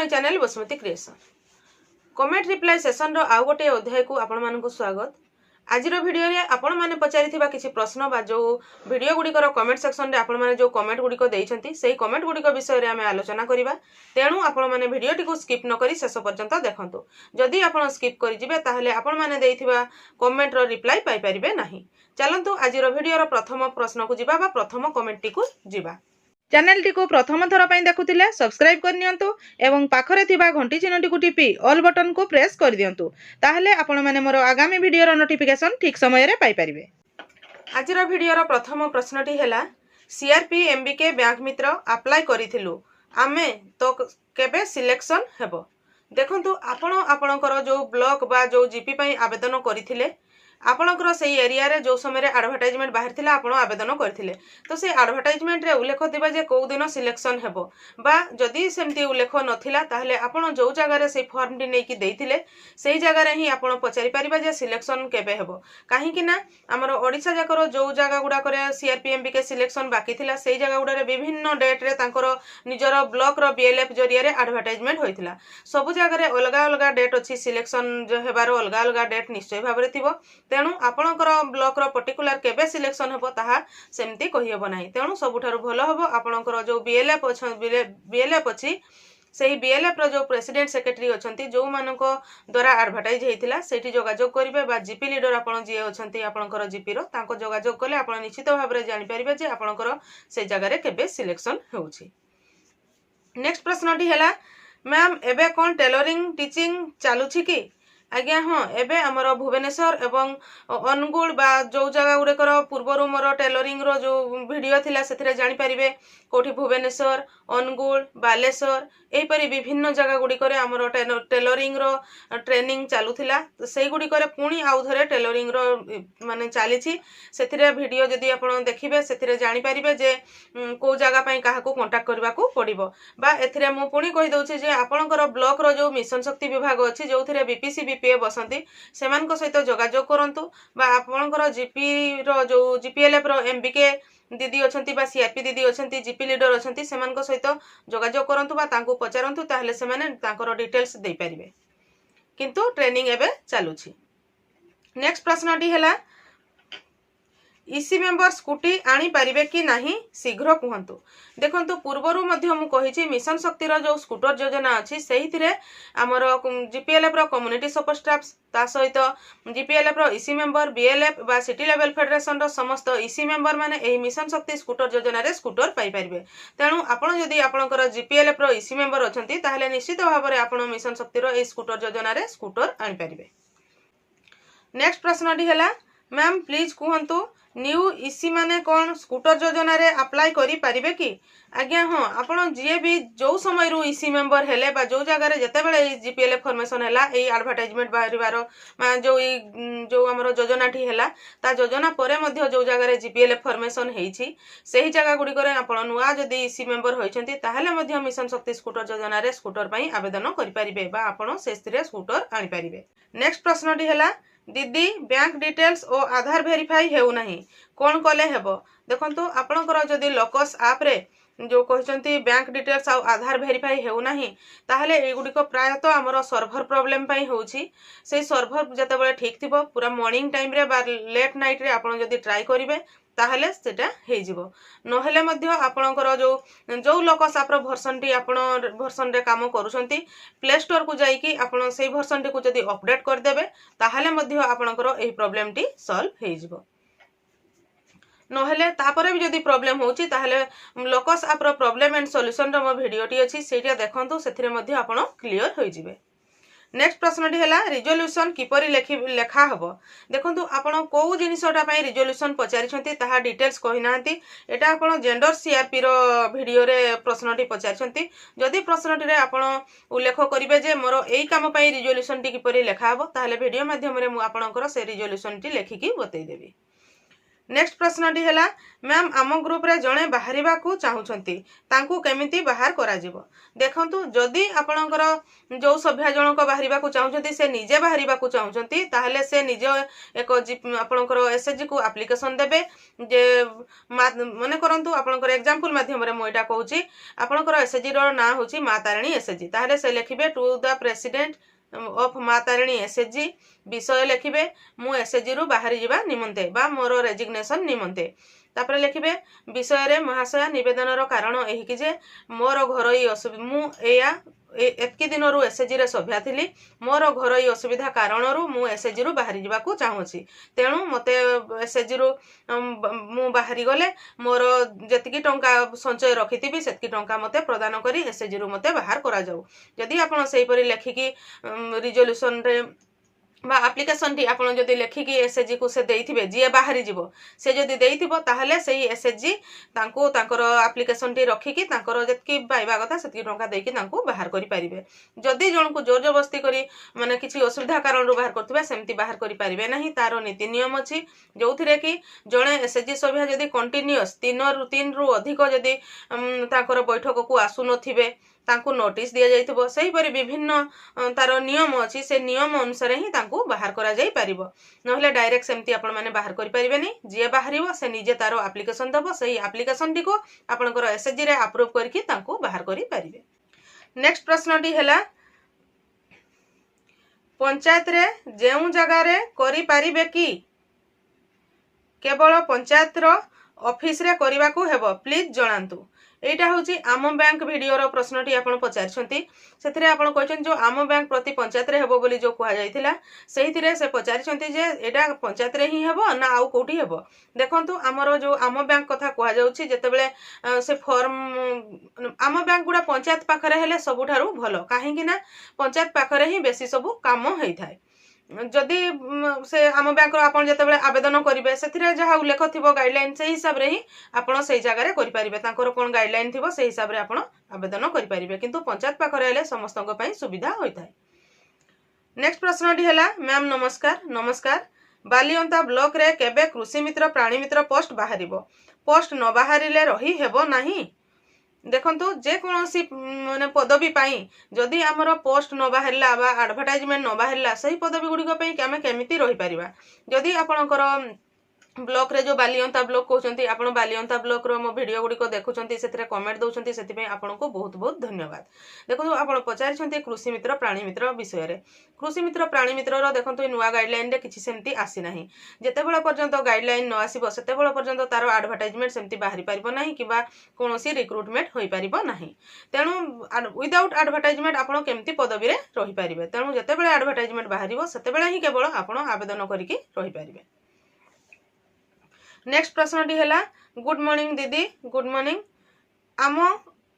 My channel Basumati creation comment reply session रो आउ गोटे अध्याय को आपण मानकु स्वागत। आज भिडियो रे आपण माने पचारिथिबा किछि प्रश्न बा जो वीडियो गुडिकर कमेंट सेक्शन रे आपण माने जो कमेंट गुडिको दैछंती सेही कमेंट गुडिको विषय रे आमे आलोचना करिबा। तेणु आपण माने वीडियो टिको स्किप न करी शेष पर्यंत देखंतु। जदि आपण स्किप करि जिवे ताहले आपण माने दैथिबा कमेंट रो रिप्लाई पाई परिबे नाही। चलंतु आज वीडियो रो प्रथम प्रश्न को जिबा बा प्रथम कमेंट टिको जिबा। चैनल टी को प्रथम थर पर देखुले सब्सक्राइब करनियंतु एवं पाखरे थिबा घंटी चिन्हटी को टिपी ऑल बटन को प्रेस कर दियंतु ताहले आपण माने मोर आगामी वीडियो रो नोटिफिकेशन ठीक समय रे पाई परिबे। आज रो वीडियो रो प्रथम प्रश्नटी हैला सीआरपी एमबीके बैंक मित्र अप्लाई करिथिलु आमे तो केबे सिलेक्शन हेबो। देखंतु आपण आपणकर जो ब्लॉक बा जो जीपी पई आवेदन करिथिले आपणकर से एरिया रे जो समय एडवर्टाइजमेंट बाहर थिला आपण आवेदन करथिले तो से एडवर्टाइजमेंट रे उल्लेख थिबा जे को दिन सिलेक्शन हेबो बा जदी सेमती उल्लेख नथिला ताहले आपण जो जगह रे से फॉर्म टी नै कि देथिले सेही जगह रे ही आपण पचारि परिबा जे सिलेक्शन केबे हेबो। काहे कि ना हमर ओडिसा जाकर जो जगह गुडा करे सीआरपीएम के सिलेक्शन बाकी थिला सेही जगह गुडा रे विभिन्न डेट रे तांकर निजर ब्लॉक रो बीएलएफ जरिया रे एडवर्टाइजमेंट होइथिला। सब जगह रे अलगा अलगा डेट अछि सिलेक्शन जो हेबारो अलगा अलगा डेट निश्चय भाबरे थिबो। तेणु आपणकर ब्लॉक रो पर्टिकुलर केबे सिलेक्शन हेबो ताहा सेमती कहि हेबो नाही। तेणु सबुठारु भलो हेबो आपणकर जो बीएलएफ अछि सेही बीएलएफ रो जो प्रेसिडेंट सेक्रेटरी अछंती जो मानको द्वारा एडवर्टाइज हेतिला सेठी जोगाजोग करिवे बा जीपी लीडर आपण जे अछंती आपणकर जीपी रो तांको जोगाजोग कले आपण निश्चित भाबरे जानि परिबे जे आपणकर से जगह रे केबे सिलेक्शन होउछि। नेक्स्ट प्रश्नटी हैला मैम एबे कोन टेलरिंग टीचिंग चालुछि की? आज्ञा हाँ एबे आमर भुवनेश्वर एवं अनुगुल बा जो जगह गुड़ेकर पूर्वर मोर टेलरिंग रो जो वीडियो थिला सेथिरे जानि परिबे कोठी भुवनेश्वर अनुगुल बालेश्वर एपरी विभिन्न जगह गुड़िकर आमर टेलरिंग रो ट्रेनिंग चालुथिला सेही गुड़िकर पुणी आउ थरे टेलरिंग रो माने चलीछि सेथिरे वीडियो जदि आपण देखिबे सेथिरे जानि परिबे जे को जगह पई काहा को कांटेक्ट करबा को पड़िबो बा एथिरे मु पुणी कहि दउछि जे आपणकर ब्लॉक रो जो मिशन शक्ति विभाग अछि जोथिरे बीपीसी बीपीए बसंती सेमानक सहित जोगाजोग करंतु बा आपणकर जीपी रो जो जीपीएलएफ रो एमबीके दीदी अछंती बा सीआरपी दीदी अछंती जीपी लीडर अछंती सेमानक सहित जोगाजोग करंतु बा तांको पचारंतु ताहले सेमाने तांकर डिटेल्स देई परिबे किंतु ट्रेनिंग एबे चालुछि। नेक्स्ट प्रश्नटी हैला इसी मेंबर स्कूटी आनी पारिबे कि नाही शीघ्र कहंतु। देखंतु पूर्वरु मध्य मु कहिछि मिशन शक्ति रो जो स्कूटर योजना अछि सेहिथिरे हमर जीपीएलएफ रो कम्युनिटी सपोर्ट स्टाफ ता सहित जीपीएलएफ रो इसी मेंबर बीएलएफ बा सिटी लेवल फेडरेशन रो समस्त इसी मेंबर माने एही मिशन शक्ति स्कूटर योजना रे स्कूटर पाई परिबे। तेणु आपण जदि आपणकर जीपीएलएफ रो इसी मेंबर अछंती ताहले निश्चित भाबरे आपण मिशन शक्ति रो एही स्कूटर योजना रे स्कूटर आनी परिबे। नेक्स्ट प्रश्नटी हैला मैम प्लीज कहंतु न्यू इसी माने कौन स्कूटर योजना रे अप्लाई करी परिबे की? आज्ञा हाँ आपण जे भी जो समय रु इसी मेंबर हेले बा जो जगह रे जते बेले जीपीएलएफ फॉर्मेशन हैला एई एडवर्टाइजमेंट बाहरिबारो जो हमर योजना ठी हैला ता योजना परे मध्य जो जगह रे जीपीएलएफ फॉर्मेशन हेइछि सेही जगह गुडी करे आपण नुआ जदी इसी मेंबर होइछंती ताहले मध्य मिशन शक्ति स्कूटर योजना रे स्कूटर पई आवेदन करि परिबे बा आपण सेस्थिरे स्कूटर आनि परिबे। नेक्स्ट प्रश्नटी हैला दीदी बैंक डिटेल्स और आधार वेरीफाई हेउ नाही कोन कले हेबो। देखंतु आपणकर जदी लोकस ऐप रे जो कहचंती बैंक डिटेल्स और आधार वेरीफाई हेउ नाही ताहले ए गुडी को प्रायतः हमर सर्वर प्रॉब्लम पई होउछि से सर्वर जते बेले ठीक थिबो पूरा मॉर्निंग टाइम रे बा लेट नाइट रे आपण जदी ट्राई करिवे ताहले सेटा हे जिवो नहेले मध्य आपणकर जो लोकस ऐप रो वर्जन टी आपण वर्जन रे काम करूछंती प्ले स्टोर को जाई कि आपण सेही वर्जन टी को जदी अपडेट कर देबे ताहले मध्य आपणकर एही प्रॉब्लम टी सॉल्व हे जिवो। नहेले तापरे भी जदी प्रॉब्लम होउची ताहले लोकस ऐप रो प्रॉब्लम एंड सॉल्यूशन रो मो वीडियो टी अछि सेटा देखंतु सेथिरे मध्य आपण क्लियर होई जिवे। नेक्स्ट प्रश्नटी हैला रिजोल्यूशन किपरि लेखा हबो। देखंतु आपण को जिनिसटा पई रिजोल्यूशन पचारिछंती ताहा डिटेल्स कहि नांती एटा आपण जेंडर सीआरपी रो वीडियो रे प्रश्नटी पचारिछंती जदी प्रश्नटी रे आपण उल्लेख करिवे जे मोर एई काम पई रिजोल्यूशन टी किपरि लेखा हबो ताहले वीडियो माध्यम रे मु आपणकर से रिजोल्यूशन टी लेखिकी बतै देबी। नेक्स्ट प्रश्नटी है मैम आम ग्रुप रे जड़े बाहर को चाहूँगी तांकू केमिति बाहर करा जिवो। देखंतु जदि आपणकर जो सभ्य जनक बाहर को चाहूँगी से निजे बाहर को चाहूँगी ताहले से निज एक आपणकर एसएचजी को एप्लिकेशन देबे जे मन करंतु आपणकर एग्जांपल माध्यम रे मोइटा कहूची आपणकर एसएचजी रो ना होची माँ तारिणी एसएचजी ताहले से लिखिबे टू द प्रेसिडेंट ऑफ माँ तारिणी एसएचजी विषय लिखिबे मु एसएचजी रु बाहर जिबा निमंते बा मोर रेजिग्नेशन निमंते तापर लिखिबे विषय रे महाशय निवेदन रो कारण एही कि जे मोर घरोई असुविधा मु एया एतकी दिन रु एसएचजी रे सभ्या थिली मोर घरोई असुविधा कारण रु मु एसएचजी रु बाहर जिबा को चाहूची तेणु मते एसएचजी रु मु बाहरी गले मोर जेतिकी टंका संचय रखिथिबी सेतकी टंका मते प्रदान करी एसएचजी रु मते बाहर करा जाऊ। जदि आपण सेही परि लेखिकी रिजोल्यूशन रे बा एप्लिकेशन टी आपण जदि लेखिकी एसएचजी को से देइथिबे जे बाहरी जीवो से जदि देइथिबो ताहले सेही एसएचजी तांको तांकर एप्लिकेशन टी रखिकी तांकर जेतकी पाइबा कथा सेतकी टंका देइकी तांको बाहर करि परिबे। जदि जण को जोर जबरदस्ती करी माने किछि असुविधा कारण रो बाहर करथिबे सेमति बाहर करि परिबे नाही तारो नीति नियम अछि जोथिरे कि जणे एसएचजी सभ्य जदि कंटीन्यूअस 3 रु अधिक जदि तांकर बैठक को आसु नथिबे तांको नोटिस दिया जाइथिबो सही परि विभिन्न तार नियम अछि से नियम अनुसार ही तांको बाहर करा जाई परिबो नहले डायरेक्ट सेमति आपण माने बाहर करि परिबेनी जे बाहरिबो से निजे तारो एप्लिकेशन दबो सही एप्लिकेशन टी को आपनकर एसएचजी रे अप्रूव करके तांको बाहर करि परिबे। नेक्स्ट प्रश्नटी हैला पंचायत रे जेउ जगह रे करि परिबे कि केवल पंचायत रो ऑफिस रे करबा को हेबो प्लीज जणांतु। एटा होची आम बैंक वीडियो रो प्रश्नटी आपण पचारछंती सेथिरे आपण कहछन जो आम बैंक प्रति पंचायत रे हेबो बोली जो कुहा जायथिला सेहिथिरे से पचारछंती जे एटा पंचायत रे ही हेबो ना आउ कोठी हेबो। देखंतु हमरो जो आम बैंक कथा कुहा जाउची जेतेबेले से फॉर्म आम बैंक गुडा पंचायत पाखरे हेले सबुठारु भलो काहे कि ना पंचायत पाखरे ही बेसी सबु काम होई थाए। जदि से आम बैंक आपन जेतेबेले आवेदन करिवे सेथिरे जहा उल्लेख थिबो गाइडलाइन से हिसाब रे ही आपन सेही जगह रे करि परिबे तांकर कोन गाइडलाइन थिबो से हिसाब रे आपन आवेदन करि परिबे किंतु पंचायत पाखरे हेले समस्तक पई सुविधा होई थाए। नेक्स्ट प्रश्नटी हैला मैम नमस्कार नमस्कार बालियंता ब्लॉक रे केबे कृषि मित्र प्राणी मित्र पोस्ट बाहरिबो पोस्ट न बाहरिले रही हेबो नाही। देखंतु जे कोनोसी माने पदवी पाई जदि हमरो पोस्ट न बाहरला बा एडवर्टाइजमेंट न बाहरला सही पदवी गुडी को पई केमे केमिति रही परिबा। जदि आपनकर ब्लॉक रे जो बालियंता ब्लॉक कहउचंती आपण बालियंता ब्लॉक रो मो वीडियो गुडी को देखुचंती सेथरे कमेंट दउचंती सेति पई आपण को बहुत बहुत धन्यवाद। देखंतु आपण पचारिछंती कृषि मित्र प्राणी मित्र विषय रे कृषि मित्र प्राणी मित्र रो देखंतु नुवा गाइडलाइन रे किछि सेमति आसी नाही जेतेबेला पर्यंत गाइडलाइन न आसीबो सेतेबेला पर्यंत तारो एडवर्टाइजमेंट सेमति बाहरी परिबो नाही किबा कोनोसी रिक्रुटमेंट होई परिबो नाही। तेनु विदाउट एडवर्टाइजमेंट आपण केमति पदवी रे रही परिबे तेनु जेतेबेला एडवर्टाइजमेंट बाहरिबो सेतेबेला ही केवल आपण आवेदन करिकि रही परिबे। नेक्स्ट प्रश्नटी हैला गुड मॉर्निंग दीदी गुड मॉर्निंग आम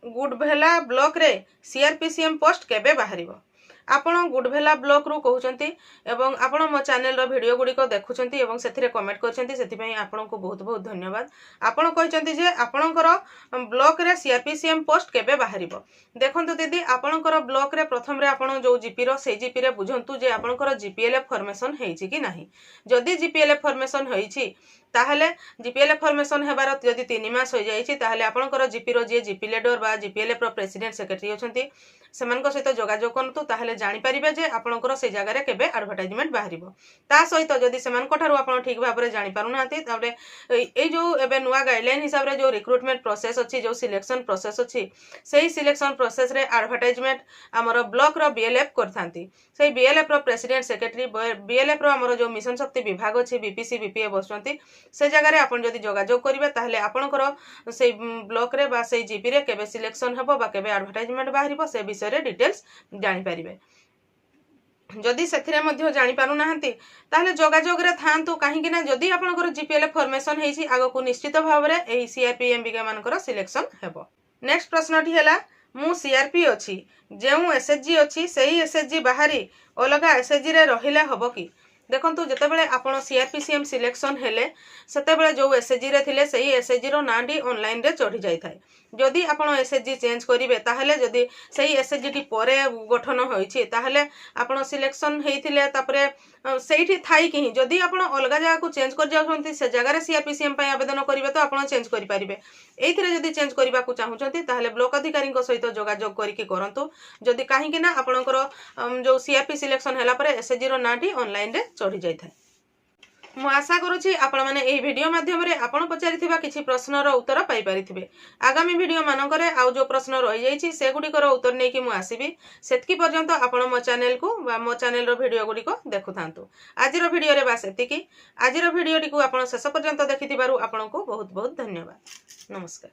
गुडभेला ब्लॉक रे सीआरपीसीएम पोस्ट केबे बाहरिबो आपण गुडभेला ब्लॉक रु कहउचंती एवं आपण मो चैनल रो वीडियो गुडी को देखुचंती एवं सेथिरे कमेंट करचंती सेति पई आपण को बहुत बहुत धन्यवाद। आपण कहचंती जे आपणकर ब्लॉक रे सीआरपीसीएम पोस्ट केबे बाहरिबो। देखंतु दीदी आपणकर ब्लॉक रे प्रथम रे आपण जो जीपी रो से जीपी रे बुझंतु जे आपणकर जीपीएलएफ फॉर्मेशन हेइची कि नाही। जदि जीपीएलएफ फॉर्मेशन हेइची ताहले जीपीएलएफ फॉर्मेशन हेबार जदि 3 मास हो जाइछि ताहले आपणकर जीपी रो जे जीपी लीडर बा जीपीएलएफ रो प्रेसिडेंट सेक्रेटरी अछंती सेमानक सहित जोगाजोग करतु ताहले जानि परिबे जे आपणकर से जगह रे केबे एडवर्टाइजमेंट बाहरिबो। ता सहित जदि सेमानक ठारु आपण ठीक भाबरे जानि पारु नाथि ताबे ए जो एबे नुवा गाइडलाइन हिसाब रे जो रिक्रुटमेंट प्रोसेस अछि जो सिलेक्शन प्रोसेस अछि सेही सिलेक्शन प्रोसेस रे एडवर्टाइजमेंट हमर ब्लॉक रो बीएलएफ करथांती सेही बीएलएफ रो प्रेसिडेंट सेक्रेटरी बीएलएफ रो हमर जो मिशन शक्ति विभाग अछि बीपीसी बीपीए बसंती से जगह रे आपण जदि जोगाजोग करिवे ताहले आपणकर से ब्लॉक रे बा से जीपी रे केबे सिलेक्शन हेबो बा केबे एडवर्टाइजमेंट बाहरिबो से विषय रे डिटेल्स जानि परिबे। जदि सेथिरे मध्ये जानि पारु नाहंती ताहले जोगाजोग रे थांतु काहे कि ना जदि आपणकर जीपीएलएफ फॉर्मेशन हेइछि आगो को निश्चित भाव रे एही सीआरपीएम बिगा मानकर सिलेक्शन हेबो। नेक्स्ट प्रश्नटी हैला मु सीआरपी अछि जेउ एसएचजी अछि सेही एसएचजी बाहरी अलगा एसएचजी रे रहिला हबो कि। देखंतु जेतेबेले आपण सीआरपीसीएम सिलेक्शन हेले सेतेबेले जो एसएचजी रे थिले सही एसएचजी रो नांडी ऑनलाइन रे चढ़ी जाय थाए। जदि आपण एसएचजी चेंज करिवे ताहले जदि सही एसएचजी टी परे गठन होइछि ताहले आपण सिलेक्शन हेइथिले तापरे ସେଇଠି ଥାଇକି ହିଁ ଯଦି ଆପଣ ଅଲଗା ଜାଗାକୁ ଚେଞ୍ଜ କରି ଯାଉଛନ୍ତି ସେ ଜାଗାରେ CRPCM ପାଇଁ ଆବେଦନ କରିବେ ତ ଆପଣ ଚେଞ୍ଜ କରିପାରିବେ। ଏଇଥିରେ ଯଦି ଚେଞ୍ଜ କରିବାକୁ ଚାହୁଁଛନ୍ତି ତାହେଲେ ବ୍ଲକ ଅଧିକାରୀଙ୍କ ସହିତ ଯୋଗାଯୋଗ କରିକି କରନ୍ତୁ। ଯଦି କାହିଁକି ନା ଆପଣଙ୍କର ଯୋଉ CRP ସିଲେକ୍ସନ ହେଲା ପରେ SHG ର ନାଁଟି ଅନଲାଇନରେ ଚଢି ଯାଇଥାଏ। ମୁଁ ଆଶା କରୁଛି ଆପଣମାନେ ଏହି ଭିଡିଓ ମାଧ୍ୟମରେ ଆପଣ ପଚାରିଥିବା କିଛି ପ୍ରଶ୍ନର ଉତ୍ତର ପାଇପାରିଥିବେ। ଆଗାମୀ ଭିଡିଓ ମାନଙ୍କରେ ଆଉ ଯୋଉ ପ୍ରଶ୍ନ ରହିଯାଇଛି ସେଗୁଡ଼ିକର ଉତ୍ତର ନେଇକି ମୁଁ ଆସିବି। ସେତିକି ପର୍ଯ୍ୟନ୍ତ ଆପଣ ମୋ ଚ୍ୟାନେଲକୁ ବା ମୋ ଚ୍ୟାନେଲର ଭିଡିଓ ଗୁଡ଼ିକ ଦେଖୁଥାନ୍ତୁ। ଆଜିର ଭିଡିଓରେ ବାସ୍ ଏତିକି। ଆଜିର ଭିଡିଓଟିକୁ ଆପଣ ଶେଷ ପର୍ଯ୍ୟନ୍ତ ଦେଖିଥିବାରୁ ଆପଣଙ୍କୁ ବହୁତ ବହୁତ ଧନ୍ୟବାଦ। ନମସ୍କାର।